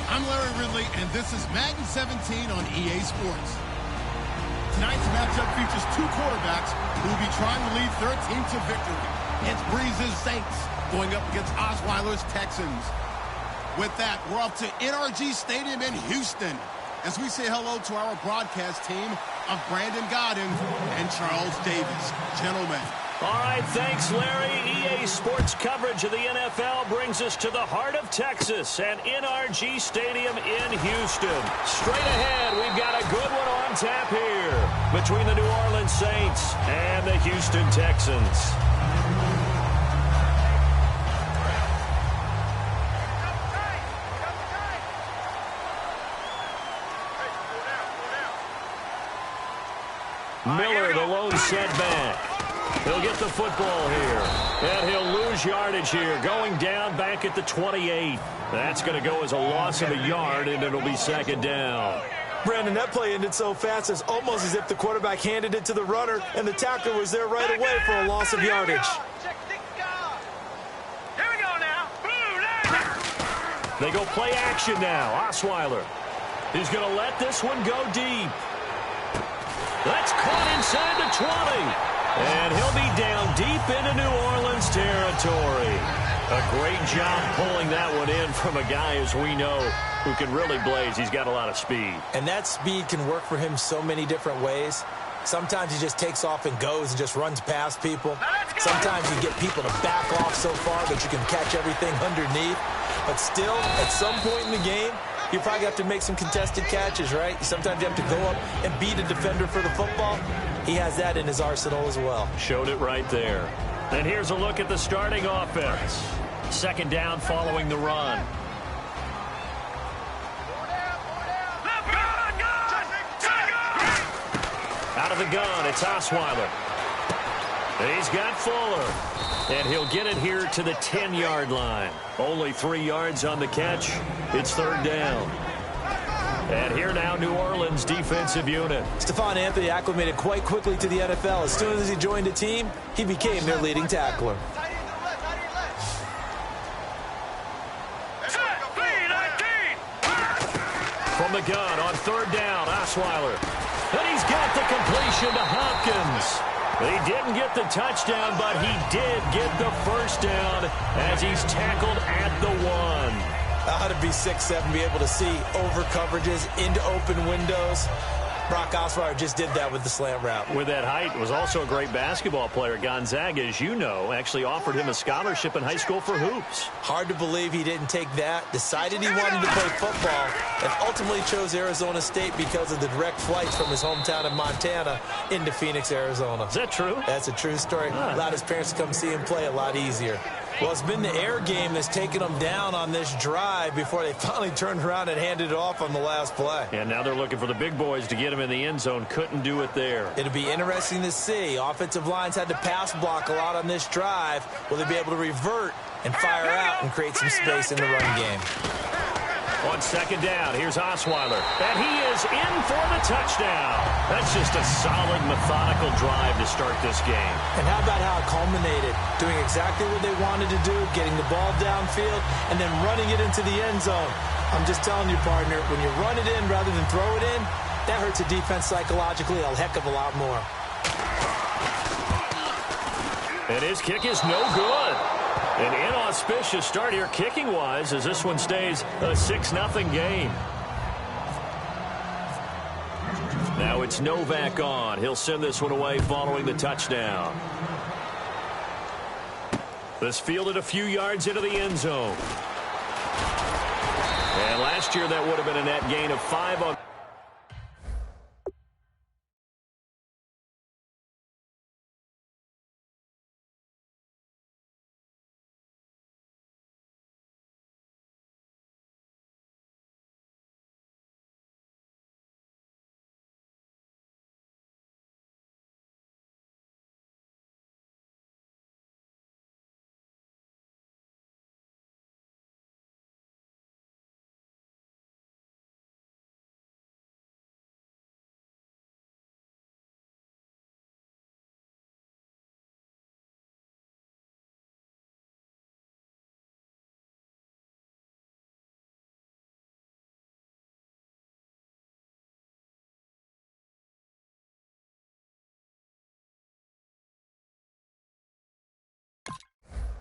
I'm Larry Ridley, and this is Madden 17 on EA Sports. Tonight's matchup features two quarterbacks who will be trying to lead their team to victory. It's Breeze's Saints going up against Osweiler's Texans. With that, we're off to NRG Stadium in Houston as we say hello to our broadcast team of Brandon Godden and Charles Davis. Gentlemen. All right, thanks, Larry. EA Sports coverage of the NFL brings us to the heart of Texas at NRG Stadium in Houston. Straight ahead, we've got a good one on tap here between the New Orleans Saints and the Houston Texans. Miller, the lone setback. He'll get the football here, and he'll lose yardage here, going down back at the 28. That's going to go as a loss of a yard, and it'll be second down. Brandon, that play ended so fast, it's almost as if the quarterback handed it to the runner, and the tackler was there right away for a loss of yardage. Here we go now. They go play action now. Osweiler. He's going to let this one go deep. That's caught inside the 20. And he'll be down deep into New Orleans territory. A great job pulling that one in from a guy, as we know, who can really blaze. He's got a lot of speed. And that speed can work for him so many different ways. Sometimes he just takes off and goes and just runs past people. Sometimes you get people to back off so far that you can catch everything underneath. But still, at some point in the game, you probably have to make some contested catches, right? Sometimes you have to go up and beat a defender for the football. He has that in his arsenal as well. Showed it right there. And here's a look at the starting offense. Second down following the run. Out of the gun, it's Osweiler. He's got Fuller. And he'll get it here to the 10-yard line. Only 3 yards on the catch. It's third down. And here now, New Orleans defensive unit. Stephon Anthony acclimated quite quickly to the NFL. As soon as he joined the team, he became their leading tackler. From the gun on third down, Osweiler. And he's got the completion to Hopkins. He didn't get the touchdown, but he did get the first down as he's tackled at the 1. Ought to be 6'7", be able to see over coverages into open windows. Brock Osweiler just did that with the slant route. With that height, was also a great basketball player. Gonzaga, as you know, actually offered him a scholarship in high school for hoops. Hard to believe he didn't take that, decided he wanted to play football, and ultimately chose Arizona State because of the direct flights from his hometown of Montana into Phoenix, Arizona. Is that true? That's a true story. Allowed his parents to come see him play a lot easier. Well, it's been the air game that's taken them down on this drive before they finally turned around and handed it off on the last play. And now they're looking for the big boys to get him in the end zone. Couldn't do it there. It'll be interesting to see. Offensive lines had to pass block a lot on this drive. Will they be able to revert and fire out and create some space in the run game? On second down, here's Osweiler. And he is in for the touchdown. That's just a solid, methodical drive to start this game. And how about how it culminated? Doing exactly what they wanted to do, getting the ball downfield, and then running it into the end zone. I'm just telling you, partner, when you run it in rather than throw it in, that hurts a defense psychologically a heck of a lot more. And his kick is no good. An inauspicious start here kicking-wise as this one stays a 6-0 game. Now it's Novak on. He'll send this one away following the touchdown. This fielded a few yards into the end zone. And last year that would have been a net gain of 5 on.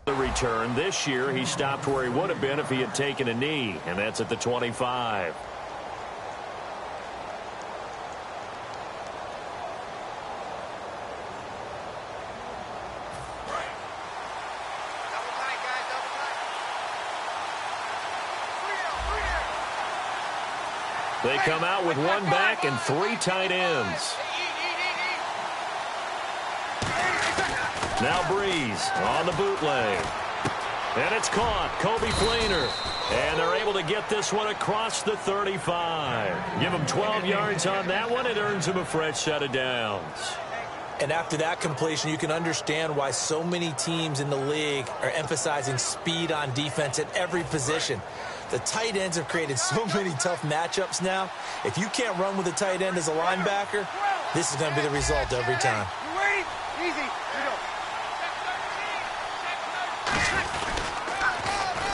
The return this year, he stopped where he would have been if he had taken a knee, and that's at the 25. They come out with one back and 3 tight ends. Now Breeze on the bootleg. And it's caught. Kobe Flainer. And they're able to get this one across the 35. Give him 12 yards on that one. It earns him a fresh set of downs. And after that completion, you can understand why so many teams in the league are emphasizing speed on defense at every position. The tight ends have created so many tough matchups now. If you can't run with a tight end as a linebacker, this is going to be the result every time. Easy.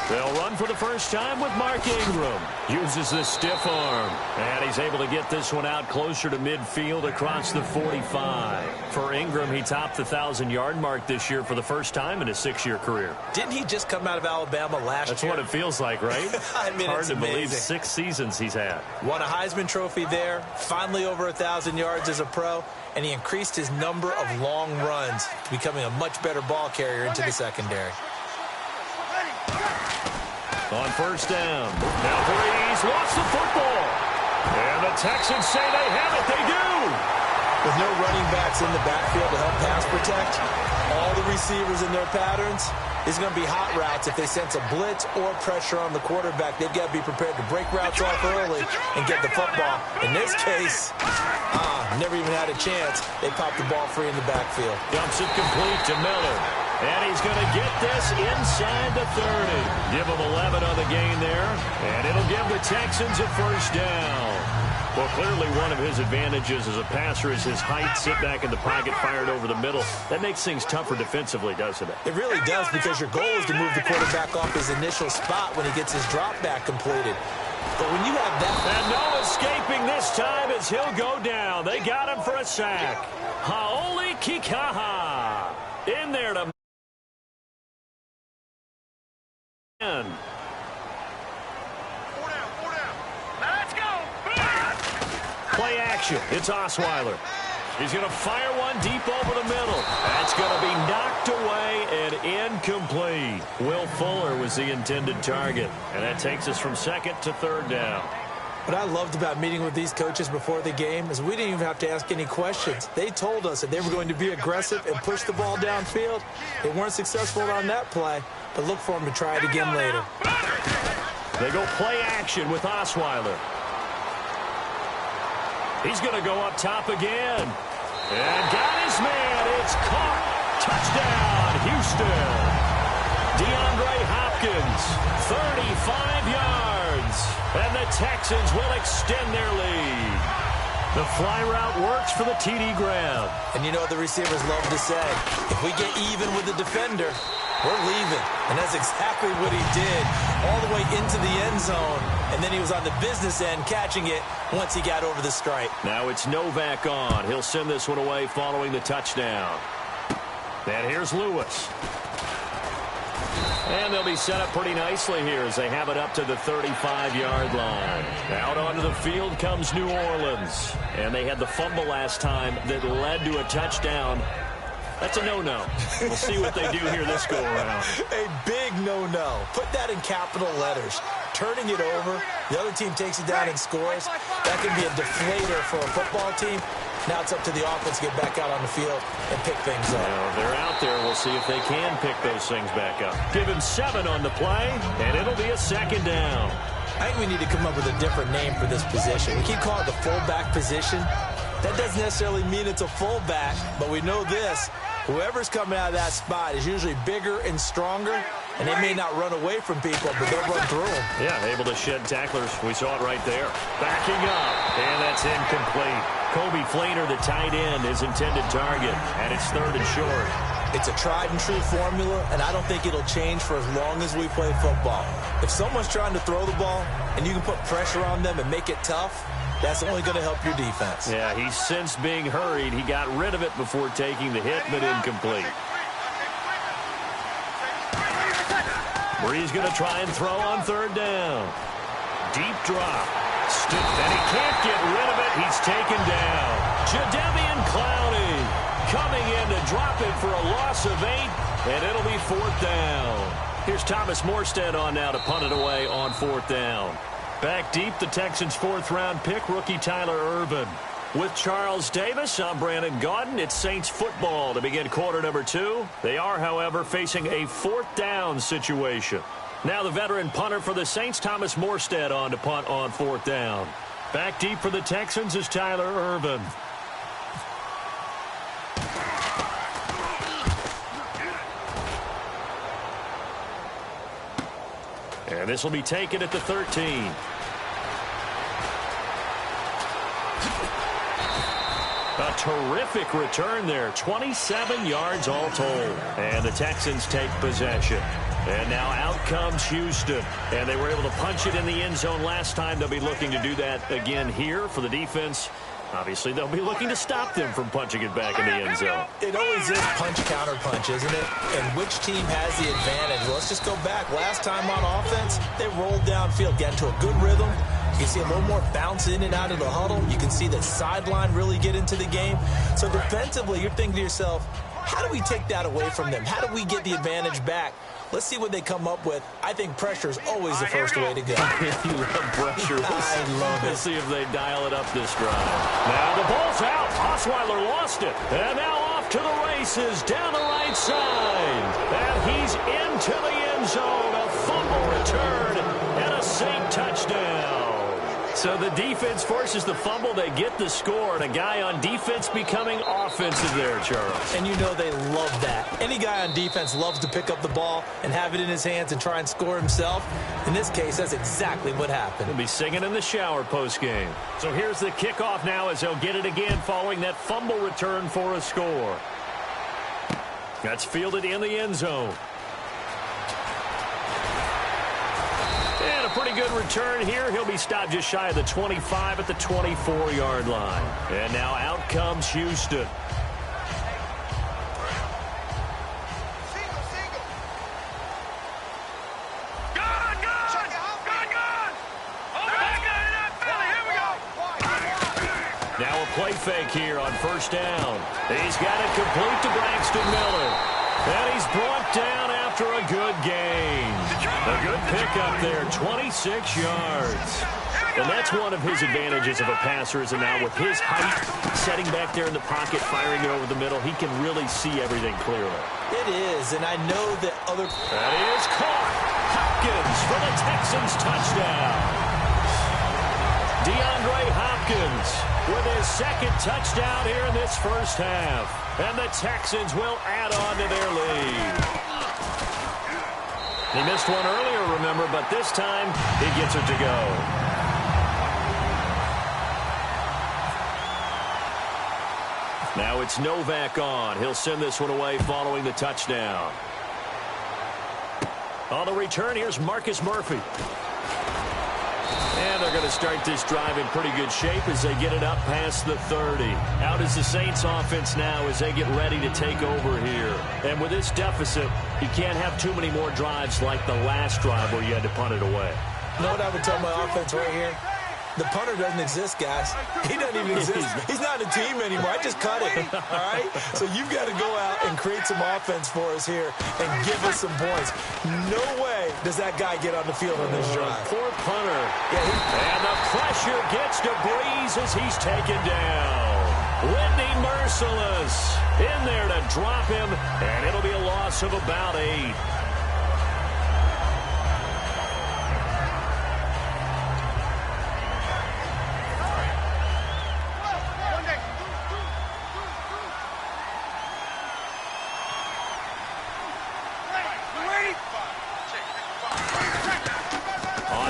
They'll run for the first time with Mark Ingram. Uses the stiff arm. And he's able to get this one out closer to midfield across the 45. For Ingram, he topped the 1,000-yard mark this year for the first time in his 6-year career. Didn't he just come out of Alabama last year? That's what it feels like, right? I mean, hard it's to amazing. believe 6 seasons he's had. Won a Heisman Trophy there, finally over 1,000 yards as a pro, and he increased his number of long runs, becoming a much better ball carrier into the secondary. On first down. Now Breeze wants the football. And the Texans say they have it. They do. With no running backs in the backfield to help pass protect, all the receivers in their patterns, it's going to be hot routes if they sense a blitz or pressure on the quarterback. They've got to be prepared to break routes off early and get the football. In this case, never even had a chance. They popped the ball free in the backfield. Dumps it complete to Miller. And he's going to get this inside the 30. Give him 11 on the gain there. And it'll give the Texans a first down. Well, clearly one of his advantages as a passer is his height. Sit back in the pocket, fired over the middle. That makes things tougher defensively, doesn't it? It really does, because your goal is to move the quarterback off his initial spot when he gets his drop back completed. But when you have that... And no escaping this time as he'll go down. They got him for a sack. Haoli Kikaha in there to... Four down. Let's go. Play action. It's Osweiler. He's going to fire one deep over the middle. That's going to be knocked away and incomplete. Will Fuller was the intended target. And that takes us from second to third down. What I loved about meeting with these coaches before the game is we didn't even have to ask any questions. They told us that they were going to be aggressive and push the ball downfield. They weren't successful on that play, but look for them to try it again later. They go play action with Osweiler. He's going to go up top again. And got his man. It's caught. Touchdown, Houston. DeAndre Hopkins, 35 yards. yards. And the Texans will extend their lead. The fly route works for the TD grab. And you know the receivers love to say, if we get even with the defender, we're leaving. And that's exactly what he did all the way into the end zone. And then he was on the business end catching it once he got over the stripe. Now it's Novak on. He'll send this one away following the touchdown. And here's Lewis. And they'll be set up pretty nicely here as they have it up to the 35-yard line. Out onto the field comes New Orleans. And they had the fumble last time that led to a touchdown. That's a no-no. We'll see what they do here this go-around. A big no-no. Put that in capital letters. Turning it over, the other team takes it down and scores. That can be a deflator for a football team. Now it's up to the offense to get back out on the field and pick things up. Now, if they're out there, we'll see if they can pick those things back up. Give him 7 on the play, and it'll be a second down. I think we need to come up with a different name for this position. We keep calling it the fullback position. That doesn't necessarily mean it's a fullback, but we know this. Whoever's coming out of that spot is usually bigger and stronger, and they may not run away from people, but they'll run through them. Yeah, able to shed tacklers. We saw it right there. Backing up, and that's incomplete. Kobe Flainer, the tight end, his intended target, and it's 3rd and short. It's a tried-and-true formula, and I don't think it'll change for as long as we play football. If someone's trying to throw the ball, and you can put pressure on them and make it tough, that's only going to help your defense. Yeah, he's since being hurried. He got rid of it before taking the hit, but incomplete. Bree's going to try and throw on 3rd down. Deep drop. And he can't get rid of it. He's taken down. Jadeveon Clowney coming in to drop it for a loss of 8, and it'll be 4th down. Here's Thomas Morstead on now to punt it away on 4th down. Back deep, the Texans' 4th-round pick, rookie Tyler Ervin. With Charles Davis, I'm Brandon Gaudin. It's Saints football to begin quarter number 2. They are, however, facing a 4th down situation. Now the veteran punter for the Saints, Thomas Morstead, on to punt on 4th down. Back deep for the Texans is Tyler Ervin. And this will be taken at the 13. A terrific return there. 27 yards all told. And the Texans take possession. And now out comes Houston. And they were able to punch it in the end zone last time. They'll be looking to do that again here for the defense. Obviously, they'll be looking to stop them from punching it back in the end zone. It always is punch-counter-punch, isn't it? And which team has the advantage? Well, let's just go back. Last time on offense, they rolled downfield, got into a good rhythm. You can see a little more bounce in and out of the huddle. You can see the sideline really get into the game. So defensively, you're thinking to yourself, how do we take that away from them? How do we get the advantage back? Let's see what they come up with. I think pressure is always the first way to go. You love pressure. I love it. Let's see if they dial it up this drive. Now the ball's out. Osweiler lost it. And now off to the races down the right side. And he's into the end zone. A fumble return and a Saint touchdown. So the defense forces the fumble. They get the score. And a guy on defense becoming offensive there, Charles. And you know they love that. Any guy on defense loves to pick up the ball and have it in his hands and try and score himself. In this case, that's exactly what happened. He'll be singing in the shower post-game. So here's the kickoff now as they'll get it again following that fumble return for a score. That's fielded in the end zone. And a pretty good return here. He'll be stopped just shy of the 25 at the 24-yard line. And now out comes Houston. Now a play fake here on 1st down. He's got it complete to Braxton Miller. And he's brought down after a good gain. A good pickup there, 26 yards. And that's one of his advantages of a passer, is now with his height, setting back there in the pocket, firing it over the middle, he can really see everything clearly. It is, and I know that other... That is caught. Hopkins for the Texans touchdown. DeAndre Hopkins with his 2nd touchdown here in this first half. And the Texans will add on to their lead. He missed one earlier, remember, but this time he gets it to go. Now it's Novak on. He'll send this one away following the touchdown. On the return, here's Marcus Murphy. And they're going to start this drive in pretty good shape as they get it up past the 30. Out is the Saints offense now as they get ready to take over here. And with this deficit, you can't have too many more drives like the last drive where you had to punt it away. You know what I would tell my offense right here? The punter doesn't exist, guys. He doesn't even exist. He's not a team anymore. I just cut it, all right? So you've got to go out and create some offense for us here and give us some points. No way does that guy get on the field on this drive. Poor punter. And the pressure gets to Breeze as he's taken down. Whitney Merciless in there to drop him, and it'll be a loss of about 8.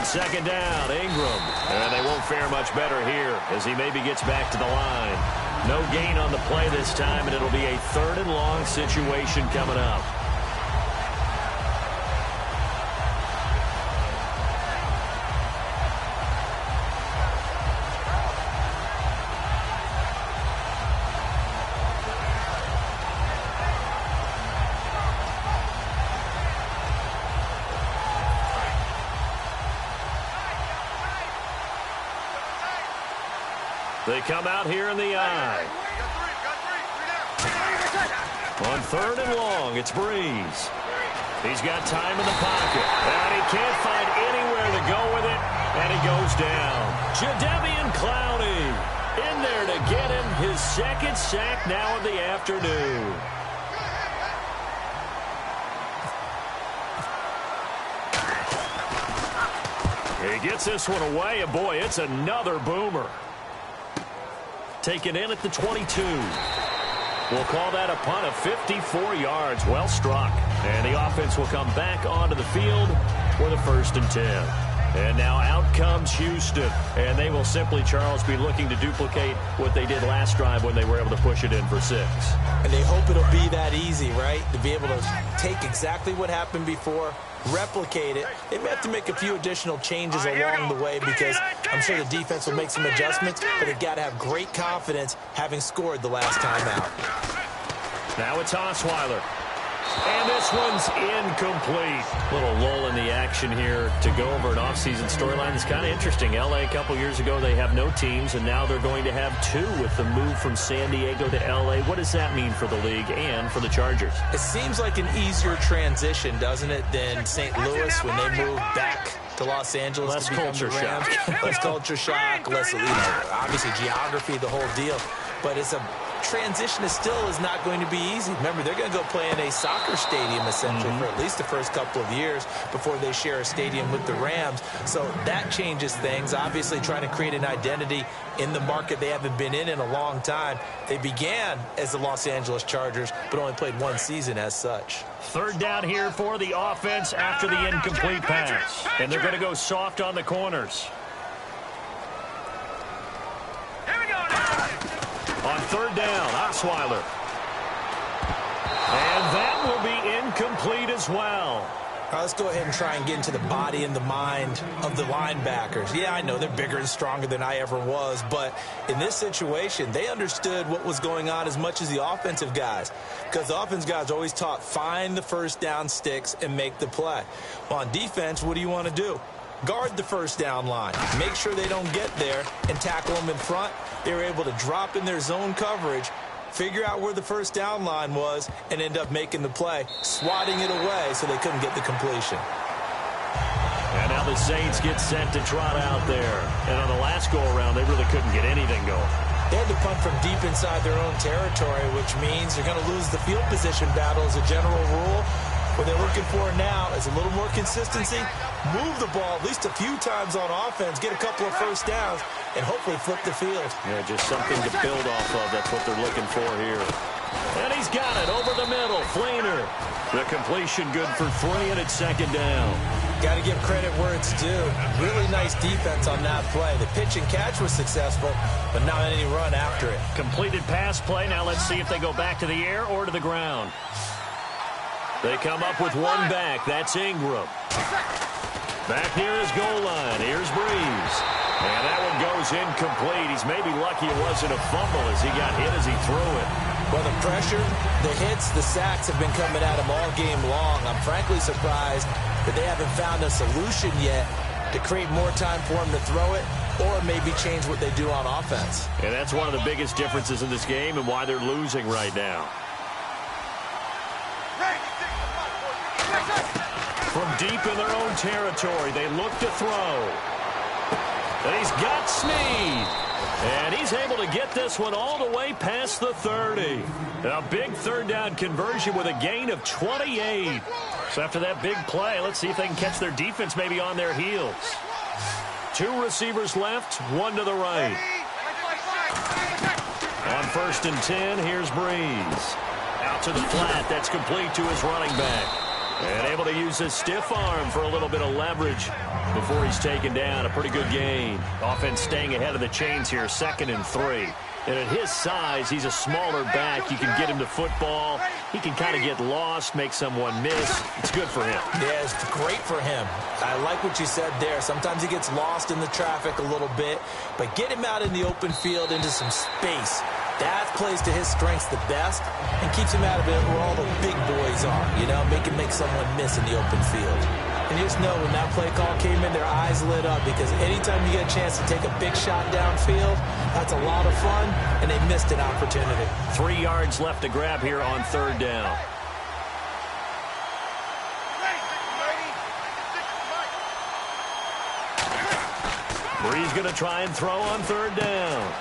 Second down, Ingram. And they won't fare much better here as he maybe gets back to the line. No gain on the play this time, and it'll be a 3rd and long situation coming up. They come out here in the eye. On 3rd and long, it's Breeze. He's got time in the pocket. And he can't find anywhere to go with it. And he goes down. Jadeveon Clowney in there to get him his 2nd sack now of the afternoon. He gets this one away, and boy, it's another boomer. Taken in at the 22. We'll call that a punt of 54 yards. Well struck. And the offense will come back onto the field for the 1st and 10. And now out comes Houston. And they will simply, Charles, be looking to duplicate what they did last drive when they were able to push it in for 6. And they hope it'll be that easy, right? To be able to take exactly what happened before, replicate it. They may have to make a few additional changes along the way because I'm sure the defense will make some adjustments, but they've got to have great confidence having scored the last time out. Now it's Osweiler. And this one's incomplete. Little lull in the action here to go over an offseason storyline. It's kind of interesting. L.A. a couple years ago, they have no teams, and now they're going to have 2 with the move from San Diego to L.A. What does that mean for the league and for the Chargers? It seems like an easier transition, doesn't it, than St. Louis when they moved back to Los Angeles. Less to become culture the Rams. shock. Less culture shock, less, obviously geography, the whole deal. But it's a transition is not going to be easy. Remember, they're going to go play in a soccer stadium, essentially, for at least the first couple of years before they share a stadium with the Rams. So that changes things. Obviously, trying to create an identity in the market they haven't been in a long time. They began as the Los Angeles Chargers, but only played 1 season as such. 3rd down here for the offense after the incomplete pass. And they're going to go soft on the corners. On 3rd down, Osweiler. And that will be incomplete as well. All right, let's go ahead and try and get into the body and the mind of the linebackers. Yeah, I know they're bigger and stronger than I ever was, but in this situation, they understood what was going on as much as the offensive guys, because the offensive guys always taught find the 1st down sticks and make the play. Well, on defense, what do you want to do? Guard the 1st down line. Make sure they don't get there and tackle them in front. They were able to drop in their zone coverage, figure out where the 1st down line was, and end up making the play, swatting it away so they couldn't get the completion. And now the Saints get set to trot out there. And on the last go-around, they really couldn't get anything going. They had to punt from deep inside their own territory, which means they're going to lose the field position battle as a general rule. What they're looking for now is a little more consistency, move the ball at least a few times on offense, get a couple of 1st downs, and hopefully flip the field. Yeah, just something to build off of. That's what they're looking for here. And he's got it over the middle. Fleener. The completion good for 3, and it's second down. Got to give credit where it's due. Really nice defense on that play. The pitch and catch was successful, but not any run after it. Completed pass play. Now let's see if they go back to the air or to the ground. They come up with one back. That's Ingram. Back near his goal line. Here's Breeze. And that one goes incomplete. He's maybe lucky it wasn't a fumble as he got hit as he threw it. Well, the pressure, the hits, the sacks have been coming at him all game long. I'm frankly surprised that they haven't found a solution yet to create more time for him to throw it or maybe change what they do on offense. And that's one of the biggest differences in this game and why they're losing right now. From deep in their own territory, they look to throw. And he's got Snead. And he's able to get this one all the way past the 30. A big third down conversion with a gain of 28. So after that big play, let's see if they can catch their defense maybe on their heels. 2 receivers left, 1 to the right. On 1st and 10, here's Breeze. Out to the flat, that's complete to his running back. And able to use his stiff arm for a little bit of leverage before he's taken down. A pretty good gain. Offense staying ahead of the chains here, 2nd and 3. And at his size, he's a smaller back. You can get him to football. He can kind of get lost, make someone miss. It's good for him. Yeah, it's great for him. I like what you said there. Sometimes he gets lost in the traffic a little bit, but get him out in the open field into some space. That plays to his strengths the best and keeps him out of it where all the big boys are, you know, make him make someone miss in the open field. And you just know when that play call came in, their eyes lit up because anytime you get a chance to take a big shot downfield, that's a lot of fun, and they missed an opportunity. 3 yards left to grab here on 3rd down. Breeze going to try and throw on 3rd down.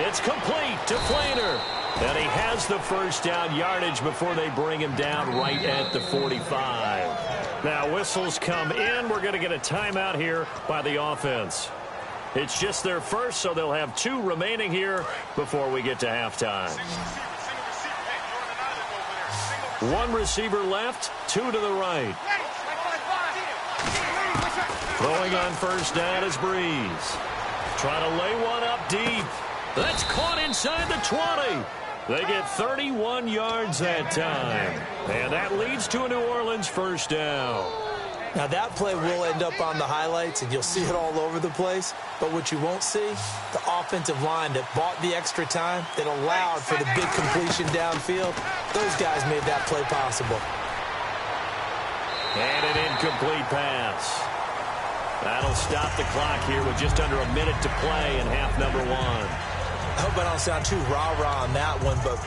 It's complete to Fleener. And he has the first down yardage before they bring him down right at the 45. Now whistles come in. We're going to get a timeout here by the offense. It's just their first, so they'll have 2 remaining here before we get to halftime. 1 receiver left, 2 to the right. Throwing on 1st down is Breeze. Trying to lay one up deep. That's caught inside the 20. They get 31 yards that time. And that leads to a New Orleans first down. Now that play will end up on the highlights, and you'll see it all over the place. But what you won't see, the offensive line that bought the extra time, that allowed for the big completion downfield, those guys made that play possible. And an incomplete pass. That'll stop the clock here with just under a minute to play in half number 1. I hope I don't sound too rah-rah on that one, but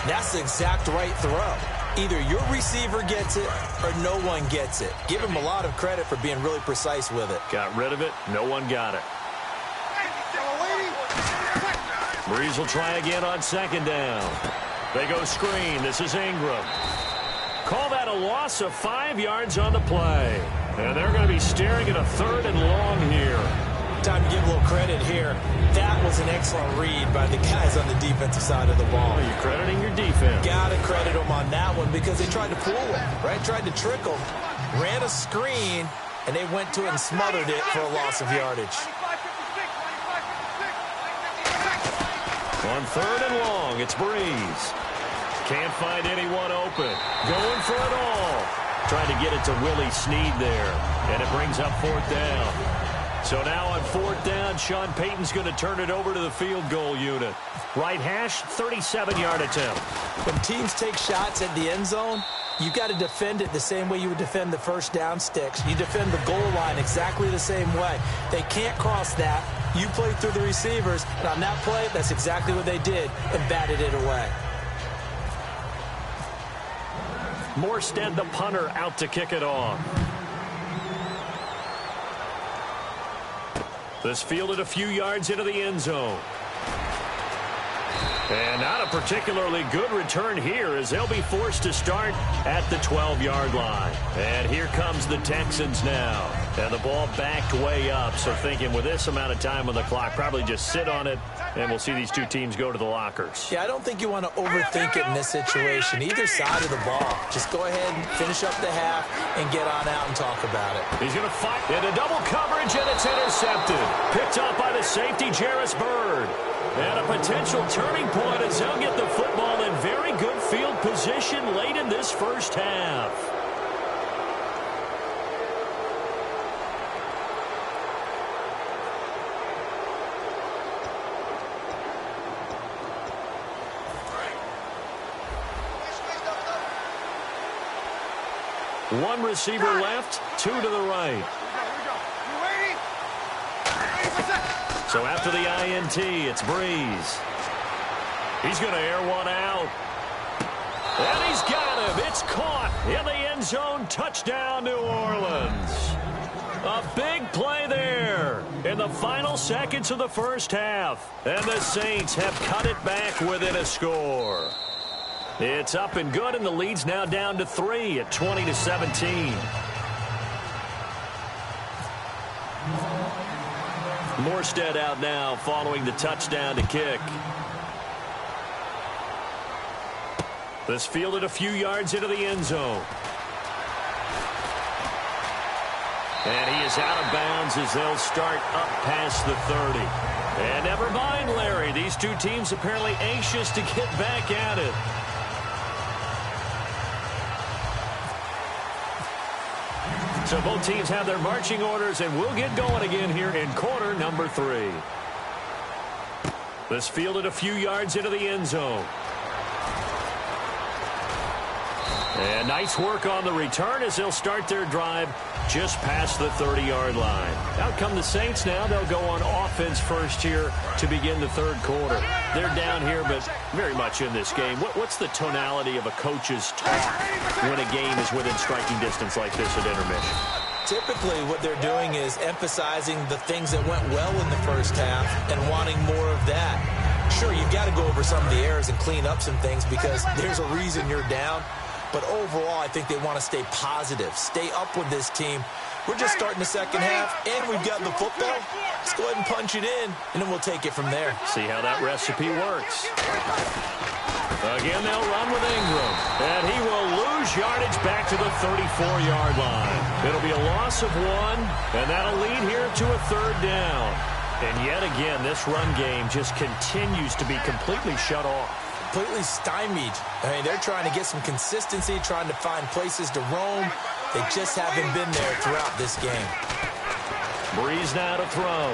that's the exact right throw. Either your receiver gets it or no one gets it. Give him a lot of credit for being really precise with it. Got rid of it. No one got it. Breeze will try again on 2nd down. They go screen. This is Ingram. Call that a loss of 5 yards on the play. And they're going to be staring at a 3rd and long here. Time to give a little credit here. That was an excellent read by the guys on the defensive side of the ball. Well, you're crediting your defense. Got to credit them on that one because they tried to fool him, right? Tried to trick him. Ran a screen, and they went to it and smothered it for a loss of yardage. On 3rd and long, it's Breeze. Can't find anyone open. Going for it all. Trying to get it to Willie Snead there. And it brings up 4th down. So now on 4th down, Sean Payton's going to turn it over to the field goal unit. Right hash, 37-yard attempt. When teams take shots at the end zone, you got to defend it the same way you would defend the first down sticks. You defend the goal line exactly the same way. They can't cross that. You play through the receivers, and on that play, that's exactly what they did and batted it away. Morstead, the punter, out to kick it off. This fielded a few yards into the end zone. And not a particularly good return here as they'll be forced to start at the 12-yard line. And here comes the Texans now. And the ball backed way up. So thinking with this amount of time on the clock, probably just sit on it, and we'll see these two teams go to the lockers. Yeah, I don't think you want to overthink it in this situation. Either side of the ball. Just go ahead and finish up the half and get on out and talk about it. He's going to fight into double coverage, and it's intercepted. Picked up by the safety, Jarvis Bird. And a potential turning point as they'll get the football in very good field position late in this first half. One receiver left, two to the right. So after the INT, it's Breeze. He's going to air one out. And he's got him. It's caught in the end zone. Touchdown, New Orleans. A big play there in the final seconds of the first half. And the Saints have cut it back within a score. It's up and good, and the lead's now down to 3 at 20-17. Morstead out now following the touchdown to kick. This fielded a few yards into the end zone. And he is out of bounds as they'll start up past the 30. And never mind, Larry. These two teams apparently anxious to get back at it. So both teams have their marching orders, and we'll get going again here in quarter number 3. This fielded a few yards into the end zone. And nice work on the return as they'll start their drive just past the 30-yard line. Out come the Saints now. They'll go on offense first here to begin the third quarter. They're down here, but very much in this game. What's the tonality of a coach's talk when a game is within striking distance like this at intermission? Typically, what they're doing is emphasizing the things that went well in the first half and wanting more of that. Sure, you've got to go over some of the errors and clean up some things because there's a reason you're down. But overall, I think they want to stay positive, stay up with this team. We're just starting the second half, and we've got the football. Let's go ahead and punch it in, and then we'll take it from there. See how that recipe works. Again, they'll run with Ingram, and he will lose yardage back to the 34-yard line. It'll be a loss of 1, and that'll lead here to a third down. And yet again, this run game just continues to be completely shut off. Completely stymied. I mean, they're trying to get some consistency, trying to find places to roam. They just haven't been there throughout this game. Breeze now to throw.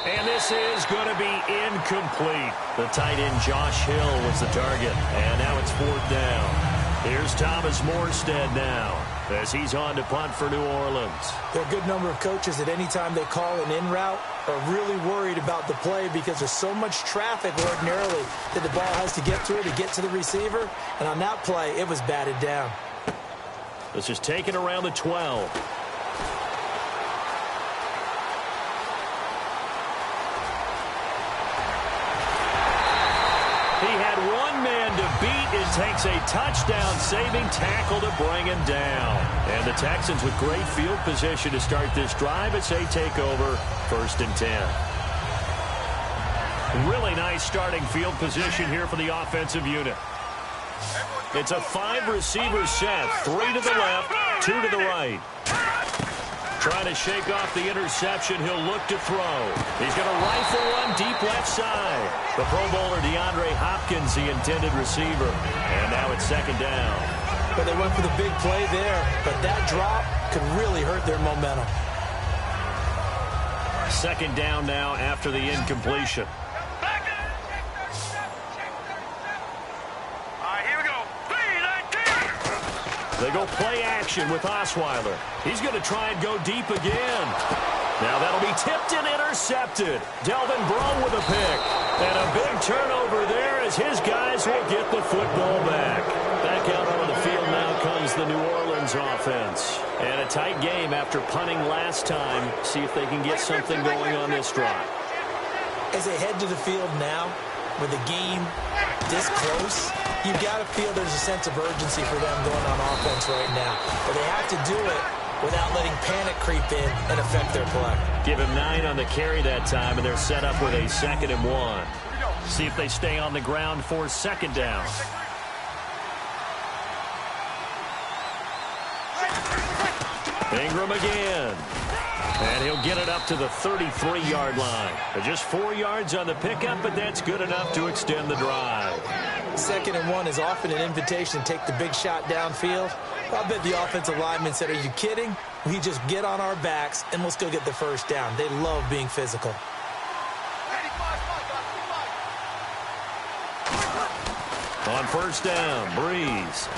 And this is going to be incomplete. The tight end Josh Hill was the target. And now it's 4th down. Here's Thomas Morstead now as he's on to punt for New Orleans. There are a good number of coaches that any time they call an in route are really worried about the play because there's so much traffic ordinarily that the ball has to get through to get to the receiver. And on that play, it was batted down. This is taken around the 12. He had one man to beat. It takes a touchdown-saving tackle to bring him down. And the Texans with great field position to start this drive as they take over 1st and 10. Really nice starting field position here for the offensive unit. It's a 5-receiver set. 3 to the left, 2 to the right. Trying to shake off the interception. He'll look to throw. He's going to rifle one deep left side. The Pro Bowler DeAndre Hopkins, the intended receiver. And now it's 2nd down. But they went for the big play there. But that drop could really hurt their momentum. 2nd down now after the incompletion. They go play action with Osweiler. He's going to try and go deep again. Now that'll be tipped and intercepted. Delvin Breaux with a pick. And a big turnover there as his guys will get the football back. Back out on the field now comes the New Orleans offense. And a tight game after punting last time. See if they can get something going on this drive. As they head to the field now, with the game this close, you've got to feel there's a sense of urgency for them going on offense right now. But they have to do it without letting panic creep in and affect their play. Give him 9 on the carry that time, and they're set up with a 2nd and 1. See if they stay on the ground for 2nd down. Ingram again. And he'll get it up to the 33-yard line. Just 4 yards on the pickup, but that's good enough to extend the drive. 2nd and 1 is often an invitation to take the big shot downfield. I bet the offensive lineman said, are you kidding? We just get on our backs, and we'll still get the 1st down. They love being physical. On 1st down, Breeze.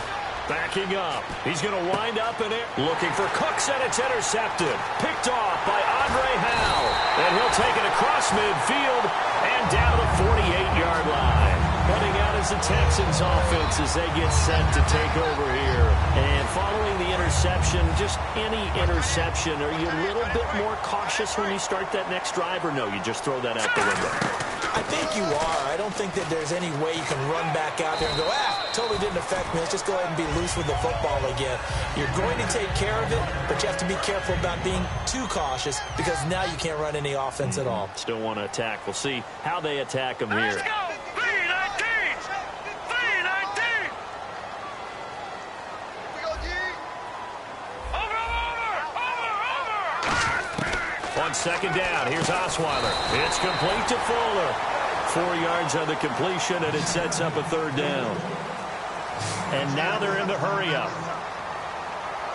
Backing up. He's going to wind up in it. Looking for Cooks, and it's intercepted. Picked off by Andre Howe. And he'll take it across midfield and down to the 48-yard line. Heading out as the Texans offense as they get set to take over here. And following the interception, just any interception, are you a little bit more cautious when you start that next drive, or no, you just throw that out the window? I think you are. I don't think that there's any way you can run back out there and go, totally didn't affect me. Let's just go ahead and be loose with the football again. You're going to take care of it, but you have to be careful about being too cautious because now you can't run any offense at all. Still want to attack. We'll see how they attack them here. Let's go! 3-19! 3-19! On 2nd down, here's Osweiler. It's complete to Fuller. 4 yards on the completion, and it sets up a 3rd down. And now they're in the hurry-up.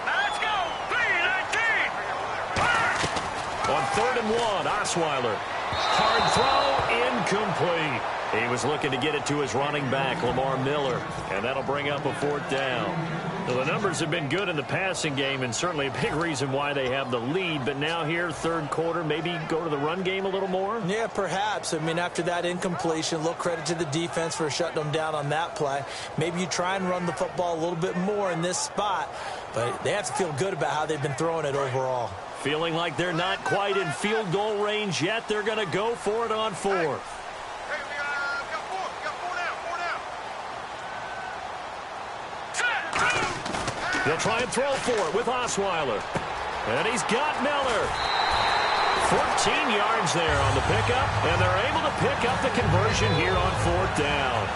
Let's go! 3-19! On 3rd and 1, Osweiler. Hard throw, incomplete. He was looking to get it to his running back, Lamar Miller, and that'll bring up a 4th down. Well, the numbers have been good in the passing game, and certainly a big reason why they have the lead. But now here, 3rd quarter, maybe go to the run game a little more? Yeah, perhaps. I mean, after that incompletion, a little credit to the defense for shutting them down on that play. Maybe you try and run the football a little bit more in this spot, but they have to feel good about how they've been throwing it overall. Feeling like they're not quite in field goal range yet. They're going to go for it on 4th. They'll try and throw for it with Osweiler. And he's got Miller. 14 yards there on the pickup, and they're able to pick up the conversion here on 4th down.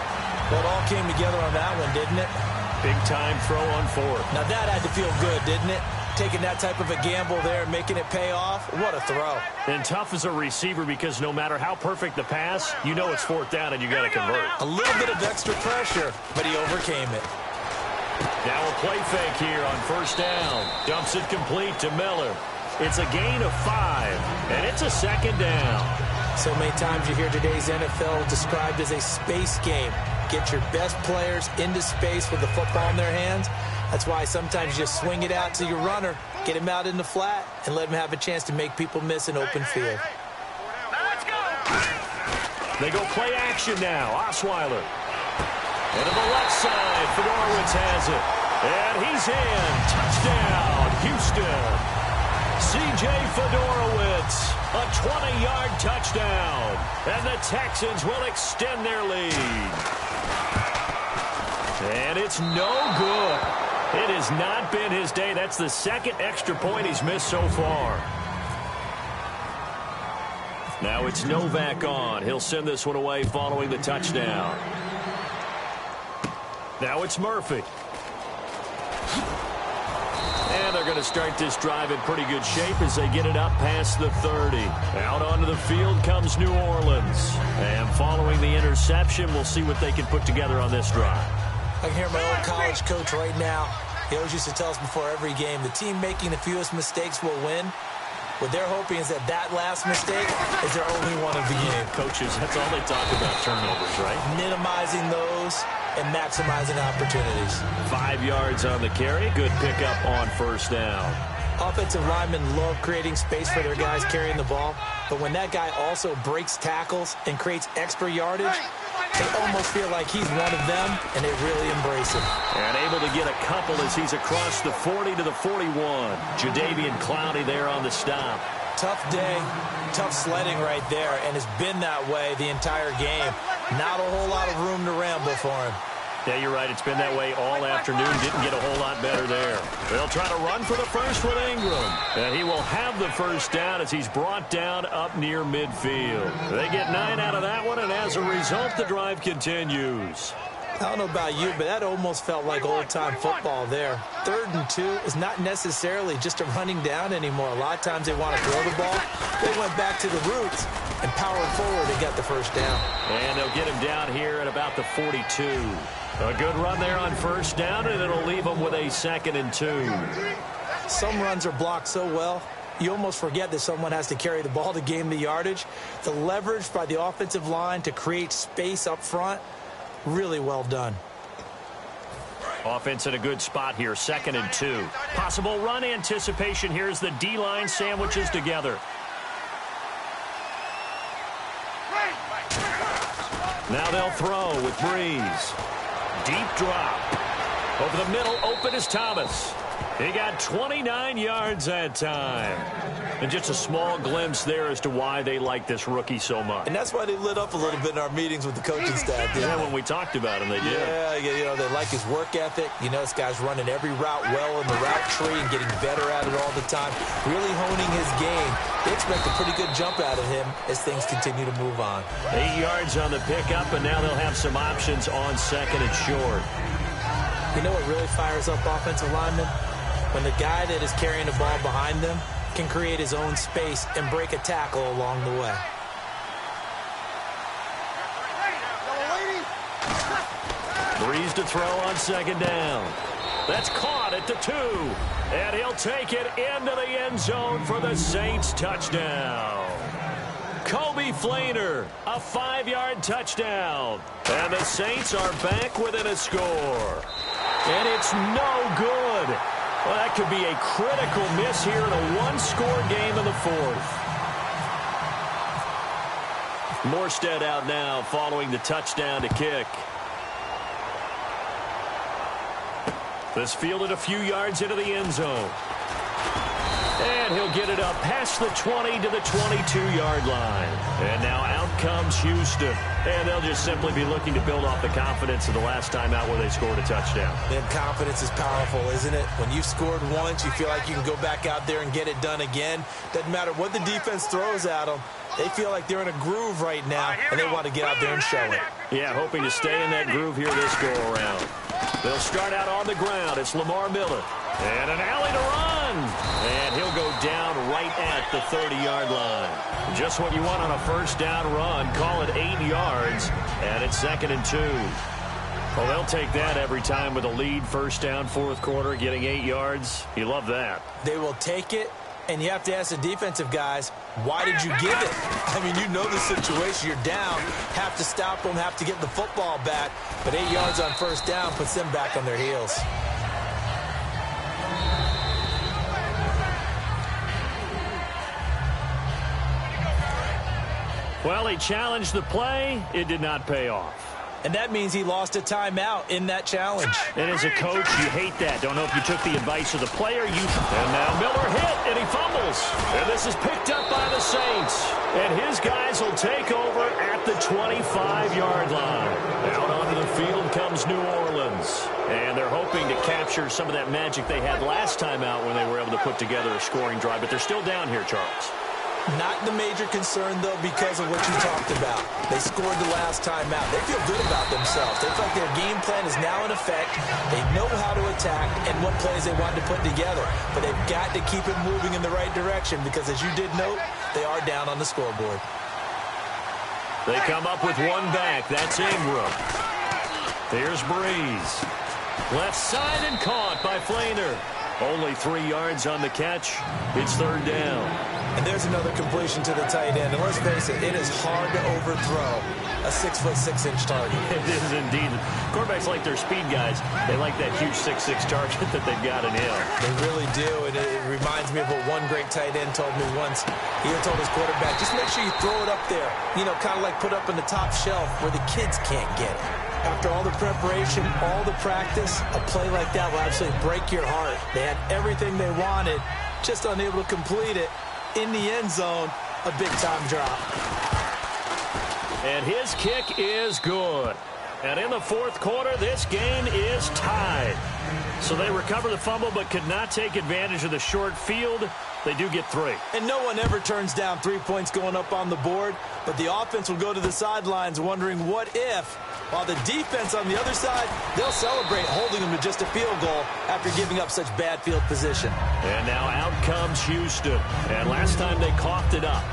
Well, it all came together on that one, didn't it? Big-time throw on 4th. Now, that had to feel good, didn't it? Taking that type of a gamble there and making it pay off. What a throw. And tough as a receiver because no matter how perfect the pass, you know it's 4th down and you got to convert. A little bit of extra pressure, but he overcame it. Now a play fake here on 1st down. Dumps it complete to Miller. It's a gain of 5, and it's a 2nd down. So many times you hear today's NFL described as a space game. Get your best players into space with the football in their hands. That's why sometimes you just swing it out to your runner, get him out in the flat, and let him have a chance to make people miss an open field. Let's go! They go play action now. Osweiler. And to the left side, Fedorowicz has it. And he's in. Touchdown, Houston. C.J. Fedorowicz, a 20-yard touchdown. And the Texans will extend their lead. And it's no good. It has not been his day. That's the 2nd extra point he's missed so far. Now it's Novak on. He'll send this one away following the touchdown. Now it's Murphy. And they're going to start this drive in pretty good shape as they get it up past the 30. Out onto the field comes New Orleans. And following the interception, we'll see what they can put together on this drive. I can hear my old college coach right now. He always used to tell us before every game, the team making the fewest mistakes will win. What they're hoping is that that last mistake is their only one of the game. Coaches, that's all they talk about, turnovers, right? Minimizing those and maximizing opportunities. 5 yards on the carry. Good pickup on 1st down. Offensive linemen love creating space for their guys carrying the ball, but when that guy also breaks tackles and creates extra yardage, they almost feel like he's one of them, and they really embrace it. And able to get a couple as he's across the 40 to the 41. Jadeveon Clowney there on the stop. Tough day, tough sledding right there, and it's been that way the entire game. Not a whole lot of room to ramble for him. Yeah, you're right. It's been that way all afternoon. Didn't get a whole lot better there. They'll try to run for the first with Ingram. And he will have the first down as he's brought down up near midfield. They get 9 out of that one, and as a result, the drive continues. I don't know about you, but that almost felt like old-time football there. 3rd and 2 is not necessarily just a running down anymore. A lot of times they want to throw the ball. They went back to the roots and powered forward and got the first down. And they'll get him down here at about the 42. A good run there on first down, and it'll leave them with a 2nd and 2. Some runs are blocked so well, you almost forget that someone has to carry the ball to gain the yardage. The leverage by the offensive line to create space up front, really well done. Offense in a good spot here, 2nd and 2. Possible run anticipation here as the D-line sandwiches together. Now they'll throw with Breeze. Deep drop. Over the middle, open is Thomas. He got 29 yards that time. And just a small glimpse there as to why they like this rookie so much. And that's why they lit up a little bit in our meetings with the coaching staff. Yeah, when we talked about him, they did. Yeah, you know, they like his work ethic. You know, this guy's running every route well in the route tree and getting better at it all the time. Really honing his game. They expect a pretty good jump out of him as things continue to move on. 8 yards on the pickup, and now they'll have some options on 2nd and short. You know what really fires up offensive linemen? When the guy that is carrying the ball behind them can create his own space and break a tackle along the way. Breeze to throw on 2nd down. That's caught at the 2. And he'll take it into the end zone for the Saints touchdown. Kobe Flainer, a 5-yard touchdown. And the Saints are back within a score. And it's no good. Well, that could be a critical miss here in a one-score game in the 4th. Morstead out now following the touchdown to kick. This fielded a few yards into the end zone. And he'll get it up past the 20 to the 22-yard line. And now out comes Houston. And they'll just simply be looking to build off the confidence of the last time out where they scored a touchdown. And confidence is powerful, isn't it? When you've scored once, you feel like you can go back out there and get it done again. Doesn't matter what the defense throws at them. They feel like they're in a groove right now, and they want to get out there and show it. Yeah, hoping to stay in that groove here this go-around. They'll start out on the ground. It's Lamar Miller. And an alley to run. And he'll go down right at the 30-yard line. Just what you want on a first down run. Call it 8 yards. And it's 2nd and 2. Well, they'll take that every time with a lead. First down, 4th quarter, getting 8 yards. You love that. They will take it. And you have to ask the defensive guys, why did you give it? I mean, you know the situation. You're down. Have to stop them, have to get the football back. But 8 yards on first down puts them back on their heels. Well, he challenged the play. It did not pay off. And that means he lost a timeout in that challenge. And as a coach, you hate that. Don't know if you took the advice of the player. And now Miller hit, and he fumbles. And this is picked up by the Saints. And his guys will take over at the 25-yard line. Out onto the field comes New Orleans. And they're hoping to capture some of that magic they had last time out when they were able to put together a scoring drive. But they're still down here, Charles. Not the major concern, though, because of what you talked about. They scored the last time out. They feel good about themselves. They feel like their game plan is now in effect. They know how to attack and what plays they want to put together. But they've got to keep it moving in the right direction because, as you did note, they are down on the scoreboard. They come up with one back. That's Ingram. Here's Breeze. Left side and caught by Flainer. Only 3 yards on the catch. It's 3rd down. And there's another completion to the tight end. And let's face it, it is hard to overthrow a 6'6" target. It is indeed. Quarterbacks like their speed guys. They like that huge 6'6" target that they've got in him. They really do. And it reminds me of what one great tight end told me once. He had told his quarterback, just make sure you throw it up there. You know, kind of like put up in the top shelf where the kids can't get it. After all the preparation, all the practice, a play like that will absolutely break your heart. They had everything they wanted, just unable to complete it. in the end zone, a big-time drop. And his kick is good. And in the fourth quarter, this game is tied. So they recover the fumble but could not take advantage of the short field. They do get 3. And no one ever turns down 3 points going up on the board, but the offense will go to the sidelines wondering what if, while the defense on the other side, they'll celebrate holding them to just a field goal after giving up such bad field position. And now out comes Houston. And last time they coughed it up,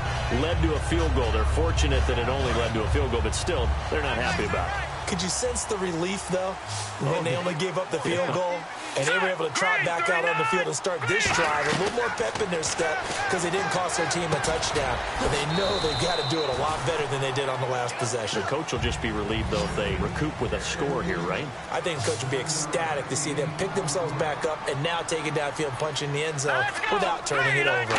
led to a field goal. They're fortunate that it only led to a field goal, but still, they're not happy about it. Could you sense the relief, though, when they only gave up the field goal and they were able to trot back out on the field and start this drive? A little more pep in their step because they didn't cost their team a touchdown. But they know they've got to do it a lot better than they did on the last possession. The coach will just be relieved, though, if they recoup with a score here, right? I think the coach will be ecstatic to see them pick themselves back up and now take it downfield, punch in the end zone without turning it over.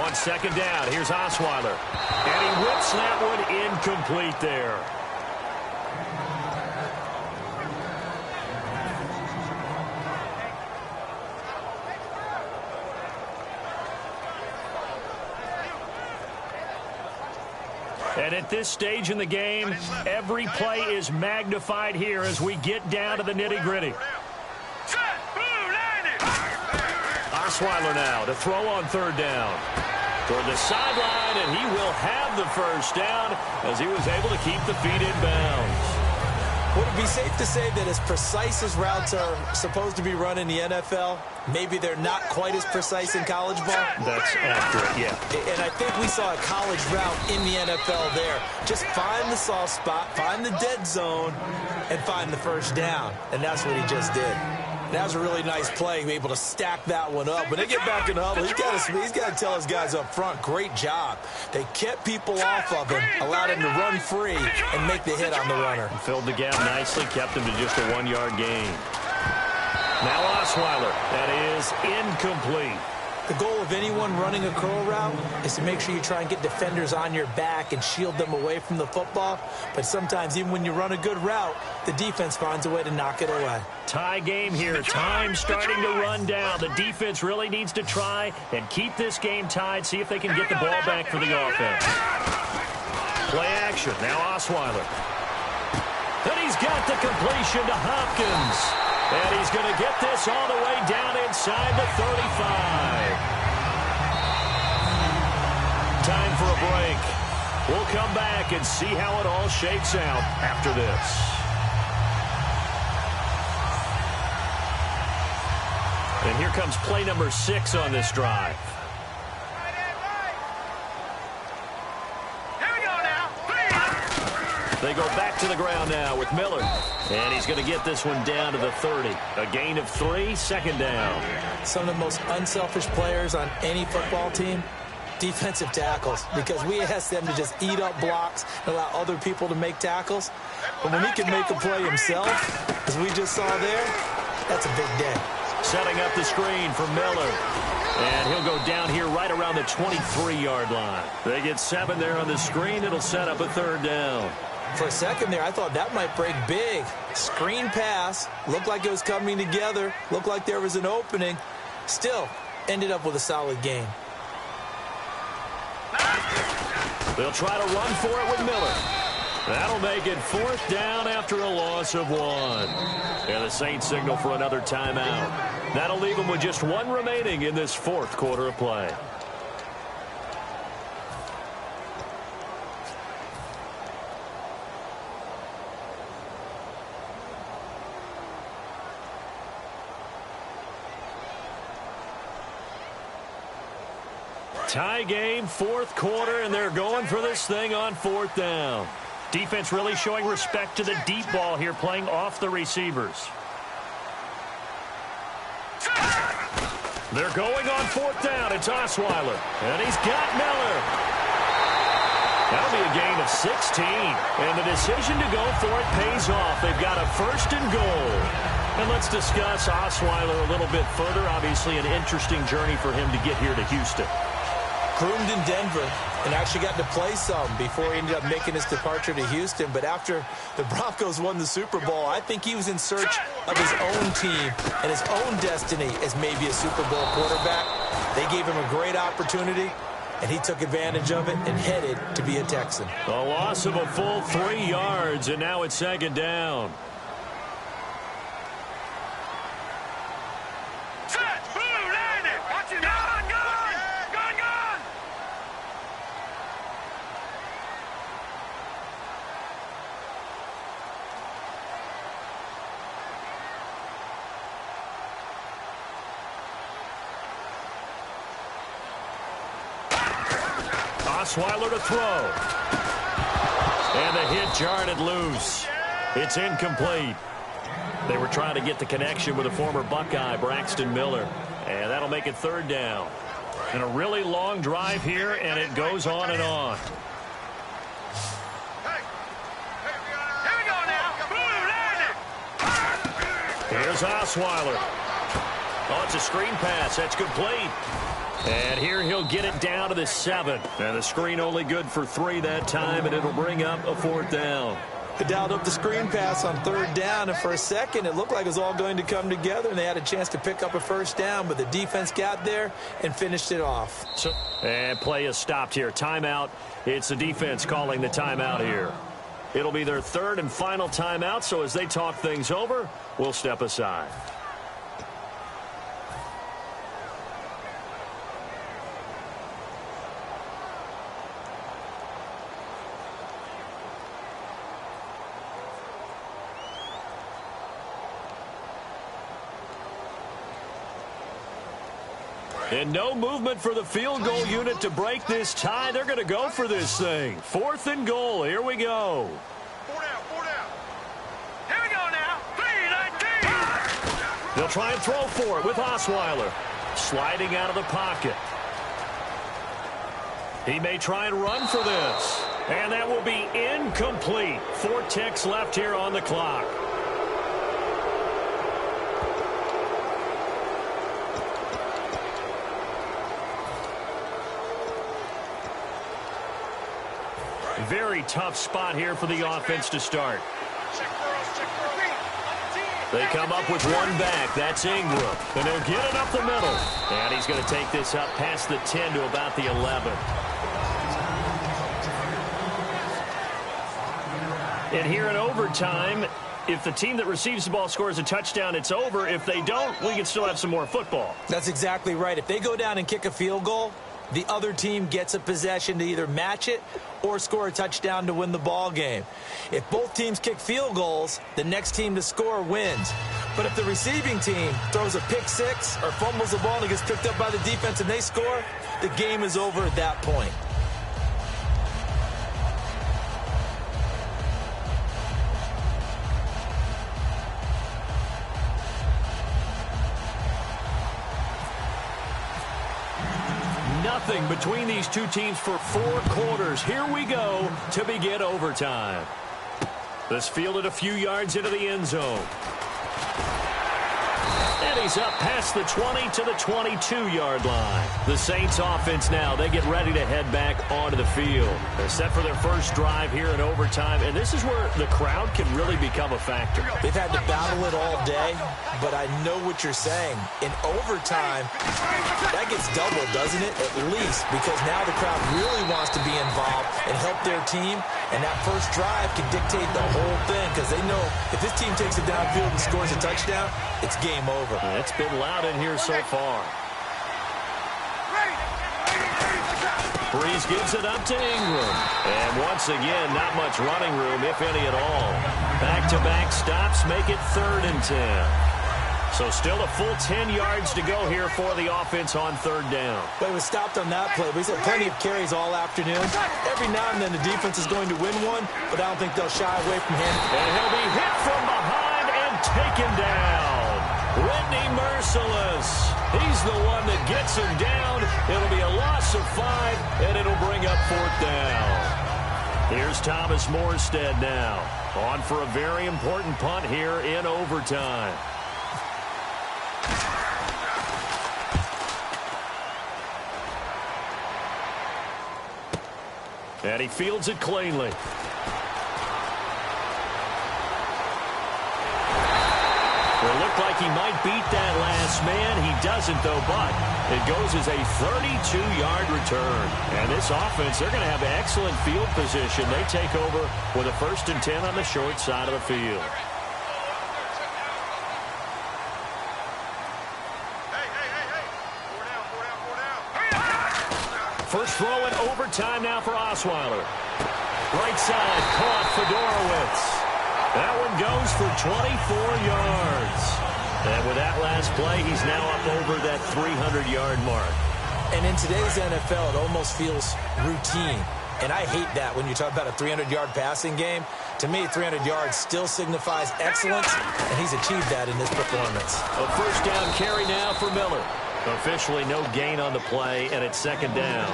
On second down, here's Osweiler. And he whips that one incomplete there. And at this stage in the game, every play is magnified here as we get down to the nitty-gritty. Osweiler now to throw on third down. Toward the sideline, and he will have the first down as he was able to keep the feet in bounds. Would it be safe to say that as precise as routes are supposed to be run in the NFL, maybe they're not quite as precise in college ball? That's accurate, yeah. And I think we saw a college route in the NFL there. Just find the soft spot, find the dead zone, and find the first down. And that's what he just did. And that was a really nice play, able to stack that one up. When they get back in the huddle, he's got to tell his guys up front, great job. They kept people off of him, allowed him to run free, and make the hit on the runner. Filled the gap nicely, kept him to just a 1-yard gain. Now Osweiler, that is incomplete. The goal of anyone running a curl route is to make sure you try and get defenders on your back and shield them away from the football. But sometimes, even when you run a good route, the defense finds a way to knock it away. Tie game here. Time starting to run down. The defense really needs to try and keep this game tied, see if they can get the ball back for the offense. Play action. Now Osweiler. And he's got the completion to Hopkins. And he's going to get this all the way down inside the 35. Time for a break. We'll come back and see how it all shakes out after this. And here comes play number 6 on this drive. They go back to the ground now with Miller. And he's going to get this one down to the 30. A gain of 3, second down. Some of the most unselfish players on any football team, defensive tackles, because we ask them to just eat up blocks and allow other people to make tackles. But when he can make a play himself, as we just saw there, that's a big day. Setting up the screen for Miller. And he'll go down here right around the 23-yard line. They get 7 there on the screen. It'll set up a third down. For a second there, I thought that might break big. Screen pass, looked like it was coming together, looked like there was an opening. Still, ended up with a solid gain. They'll try to run for it with Miller. That'll make it 4th down after a loss of 1. And the Saints signal for another timeout. That'll leave them with just 1 remaining in this 4th quarter of play. Tie game, 4th quarter, and they're going for this thing on 4th down. Defense really showing respect to the deep ball here, playing off the receivers. They're going on 4th down. It's Osweiler, and he's got Miller. That'll be a gain of 16, and the decision to go for it pays off. They've got a 1st and goal. And let's discuss Osweiler a little bit further. Obviously, an interesting journey for him to get here to Houston. groomed in Denver and actually got to play some before he ended up making his departure to Houston. But after the Broncos won the Super Bowl, I think he was in search of his own team and his own destiny as maybe a Super Bowl quarterback. They gave him a great opportunity, and he took advantage of it and headed to be a Texan. A loss of a full 3 yards, and now it's second down. Osweiler to throw. And the hit jarred it loose. It's incomplete. They were trying to get the connection with a former Buckeye, Braxton Miller. And that'll make it third down. And a really long drive here, and it goes on and on. Here's Osweiler. Oh, it's a screen pass. That's complete. And here he'll get it down to the 7. And the screen only good for 3 that time, and it'll bring up a fourth down. They dialed up the screen pass on third down, and for a second it looked like it was all going to come together, and they had a chance to pick up a first down, but the defense got there and finished it off. And play is stopped here. Timeout. It's the defense calling the timeout here. It'll be their third and final timeout, so as they talk things over, we'll step aside. And no movement for the field goal unit to break this tie. They're going to go for this thing. 4th and goal. Here we go. 4 down, 4 down. Here we go now. 3-19. They'll try and throw for it with Osweiler. Sliding out of the pocket. He may try and run for this. And that will be incomplete. 4 ticks left here on the clock. Very tough spot here for the offense to start. They come up with one back. That's Ingram. And they'll get it up the middle. And he's going to take this up past the 10 to about the 11. And here in overtime, if the team that receives the ball scores a touchdown, it's over. If they don't, we can still have some more football. That's exactly right. If they go down and kick a field goal, the other team gets a possession to either match it or score a touchdown to win the ball game. If both teams kick field goals, the next team to score wins. But if the receiving team throws a pick six or fumbles the ball and it gets picked up by the defense and they score, the game is over at that point. Nothing between these two teams for 4 quarters. Here we go to begin overtime. This fielded a few yards into the end zone. And he's up past the 20 to the 22-yard line. The Saints offense now, they get ready to head back onto the field. They're set for their first drive here in overtime, and this is where the crowd can really become a factor. They've had to battle it all day, but I know what you're saying. In overtime, that gets doubled, doesn't it? At least, because now the crowd really wants to be involved and help their team, and that first drive can dictate the whole thing because they know if this team takes it downfield and scores a touchdown, it's game over. It's been loud in here so far. Breeze gives it up to Ingram. And once again, not much running room, if any at all. Back-to-back stops make it 3rd and 10. So still a full 10 yards to go here for the offense on 3rd down. But he was stopped on that play. But he's had plenty of carries all afternoon. Every now and then the defense is going to win one, but I don't think they'll shy away from him. And he'll be hit from behind and taken down. Whitney Merciless. He's the one that gets him down. It'll be a loss of 5, and it'll bring up 4th down. Here's Thomas Morstead now. On for a very important punt here in overtime. And he fields it cleanly. It looked like he might beat that last man. He doesn't, though, but it goes as a 32-yard return. And this offense, they're going to have excellent field position. They take over with a 1st and 10 on the short side of the field. First throw in overtime now for Osweiler. Right side, caught Fedorowicz. That one goes for 24 yards. And with that last play, he's now up over that 300-yard mark. And in today's NFL, it almost feels routine. And I hate that when you talk about a 300-yard passing game. To me, 300 yards still signifies excellence, and he's achieved that in this performance. A first down carry now for Miller. Officially no gain on the play, and it's 2nd down.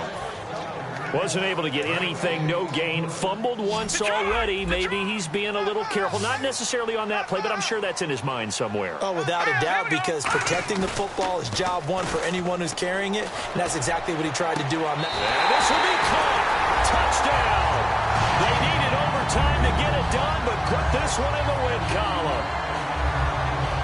Wasn't able to get anything, no gain. Fumbled once already. Maybe he's being a little careful. Not necessarily on that play, but I'm sure that's in his mind somewhere. Oh, without a doubt, because protecting the football is job one for anyone who's carrying it, and that's exactly what he tried to do on that. And this will be caught. Touchdown. They needed overtime to get it done, but put this one in the win column.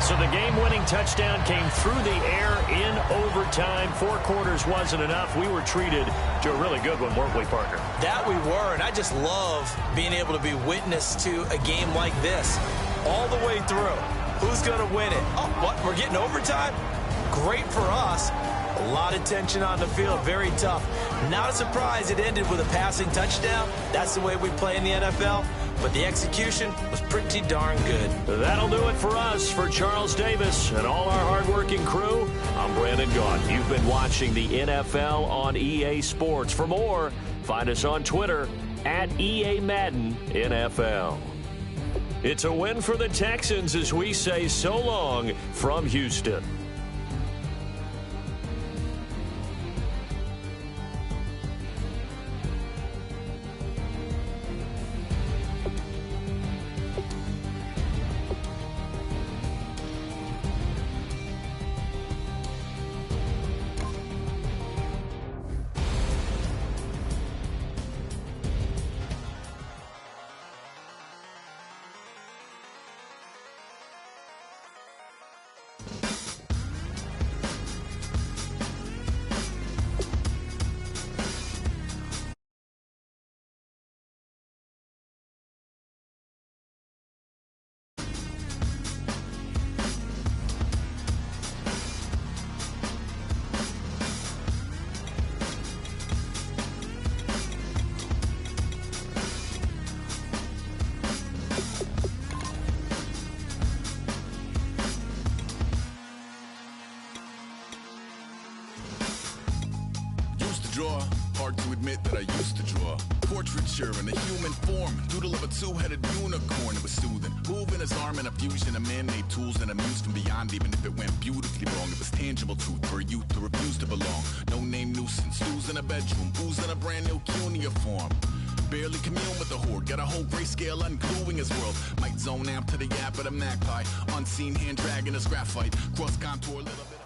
So the game-winning touchdown came through the air in overtime. 4 quarters wasn't enough. We were treated to a really good one, weren't we, partner? That we were, and I just love being able to be witness to a game like this all the way through. Who's going to win it? Oh, what? We're getting overtime? Great for us. A lot of tension on the field. Very tough. Not a surprise it ended with a passing touchdown. That's the way we play in the NFL. But the execution was pretty darn good. That'll do it for us. For Charles Davis and all our hardworking crew, I'm Brandon Gaudin. You've been watching the NFL on EA Sports. For more, find us on Twitter at EA Madden NFL. It's a win for the Texans as we say so long from Houston. Hard to admit that I used to draw portraiture in a human form, doodle of a two-headed unicorn. It was soothing, moving his arm in a fusion of man-made tools and amused from beyond. Even if it went beautifully wrong, it was tangible truth for a youth to refuse to belong. No name nuisance, who's in a bedroom, who's in a brand new cuneiform. Barely commune with the horde, got a whole grayscale ungluing his world. Might zone amp to the yap of the magpie, unseen hand dragging his graphite, cross contour a little bit.